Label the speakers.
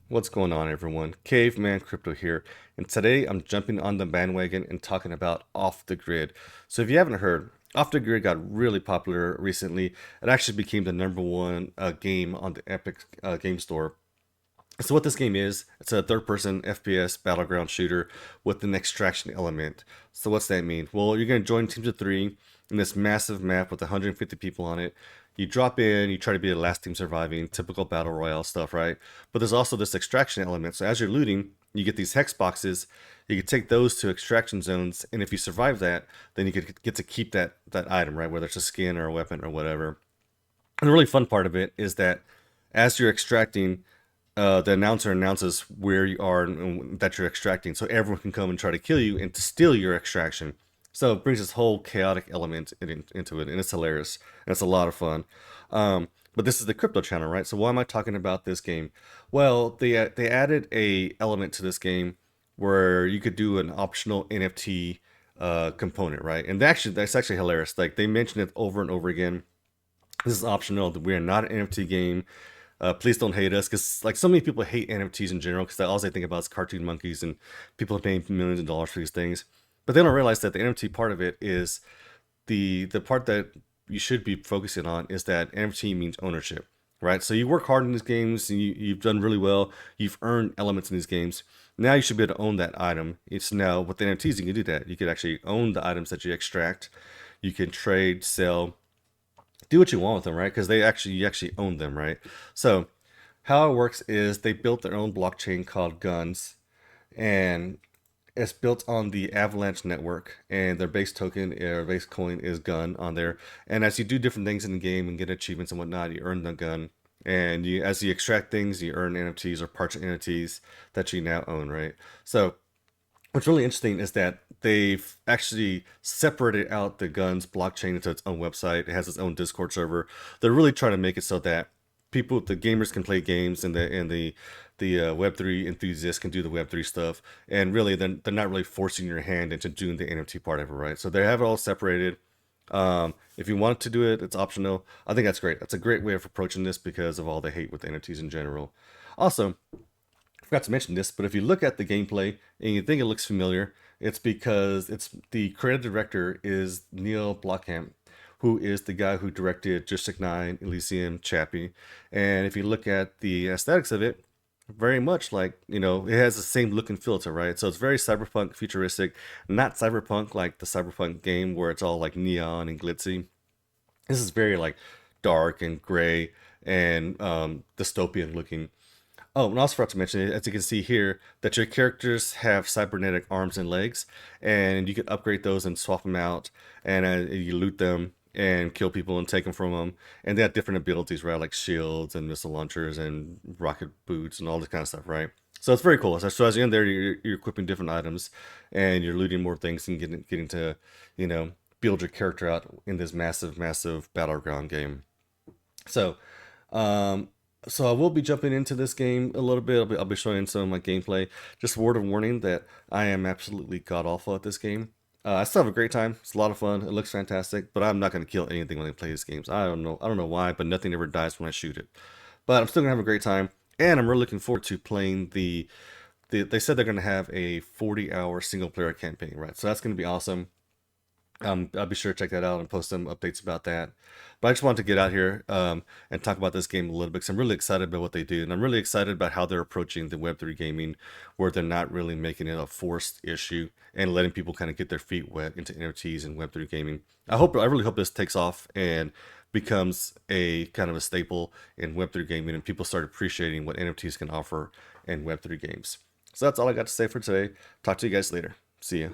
Speaker 1: What's going on, everyone? Caveman Crypto here, and today I'm jumping on the bandwagon and talking about Off the Grid. So, if you haven't heard, Off the Grid got really popular recently. It actually became the number one game on the Epic Game Store. So, what this game is, it's a third-person FPS battleground shooter with an extraction element. So, what's that mean? Well, you're going to join teams of three in this massive map with 150 people on it. You drop in, you try to be the last team surviving, typical battle royale stuff, right? But there's also this extraction element. So as you're looting, you get these hex boxes. You can take those to extraction zones, and if you survive that, then you get to keep that item, right? Whether it's a skin or a weapon or whatever. And the really fun part of it is that as you're extracting, the announcer announces where you are and that you're extracting, so everyone can come and try to kill you and to steal your extraction. So it brings this whole chaotic element into it, and it's hilarious and it's a lot of fun. But this is the crypto channel, right? So why am I talking about this game? Well, they added a element to this game where you could do an optional NFT component, right? And that's actually hilarious. Like they mention it over and over again. This is optional. We are not an NFT game. Please don't hate us, because like so many people hate NFTs in general, because all they think about is cartoon monkeys and people are paying millions of dollars for these things. But they don't realize that the NFT part of it is the part that you should be focusing on is that NFT means ownership, right? So you work hard in these games, and you've done really well. You've earned elements in these games. Now you should be able to own that item. It's now with the NFTs you can do that. You can actually own the items that you extract. You can trade, sell, do what you want with them, right? Because you actually own them, right? So how it works is they built their own blockchain called Guns, and it's built on the Avalanche network, and their base token or base coin is Gun on there. And as you do different things in the game and get achievements and whatnot, you earn the Gun. And as you extract things, you earn NFTs or parts of NFTs that you now own, right? So what's really interesting is that they've actually separated out the Guns blockchain into its own website. It has its own Discord server. They're really trying to make it so that the gamers can play games, and the Web3 enthusiasts can do the Web3 stuff. And really, they're not really forcing your hand into doing the NFT part of it, right? So they have it all separated. If you want to do it, it's optional. I think that's great. That's a great way of approaching this because of all the hate with NFTs in general. Also, I forgot to mention this, but if you look at the gameplay and you think it looks familiar, it's because it's the creative director is Neil Blomkamp, who is the guy who directed District 9, Elysium, Chappie. And if you look at the aesthetics of it, very much like, it has the same look and feel to it, right? So it's very cyberpunk, futuristic, not cyberpunk like the cyberpunk game where it's all like neon and glitzy. This is very like dark and gray and dystopian looking. Oh, and I also forgot to mention, as you can see here, that your characters have cybernetic arms and legs, and you can upgrade those and swap them out, and you loot them and kill people and take them from them. And they have different abilities, right? Like shields and missile launchers and rocket boots and all this kind of stuff, right? So it's very cool. So as you're in there, you're equipping different items, and you're looting more things and getting to, you know, build your character out in this massive, massive battleground game. So, um, so I will be jumping into this game a little bit. I'll be showing some of my gameplay. Just a word of warning that I am absolutely god awful at this game. I still have a great time. It's a lot of fun. It looks fantastic, but I'm not going to kill anything when I play these games. I don't know. I don't know why, but nothing ever dies when I shoot it. But I'm still gonna have a great time, and I'm really looking forward to playing they said they're gonna have a 40-hour single player campaign, right? So that's gonna be awesome. I'll be sure to check that out and post some updates about that. But I just wanted to get out here and talk about this game a little bit because I'm really excited about what they do, and I'm really excited about how they're approaching the Web3 gaming, where they're not really making it a forced issue and letting people kind of get their feet wet into NFTs and Web3 gaming. I really hope this takes off and becomes a kind of a staple in Web3 gaming, and people start appreciating what NFTs can offer in Web3 games. So that's all I got to say for today. Talk to you guys later. See ya.